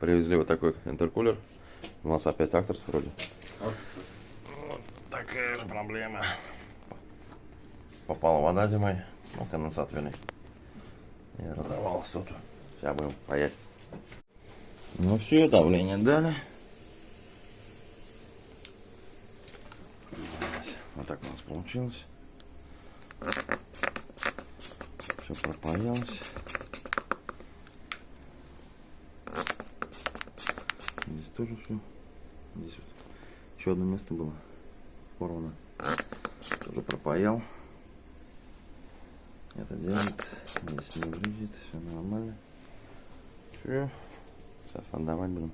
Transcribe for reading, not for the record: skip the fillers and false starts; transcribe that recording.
Привезли вот такой интеркулер. У нас опять Actros вроде. Вот такая же проблема. Попала вода зимой, ну, конденсат вины. И разорвалась тут. Сейчас будем паять. Ну все, давление дали. Вот так у нас получилось. Все пропаялось. Здесь тоже все. Здесь вот еще одно место было порвано. Тоже пропаял. Это делает. Здесь не брызжет. Все нормально. Все. Сейчас отдавать будем.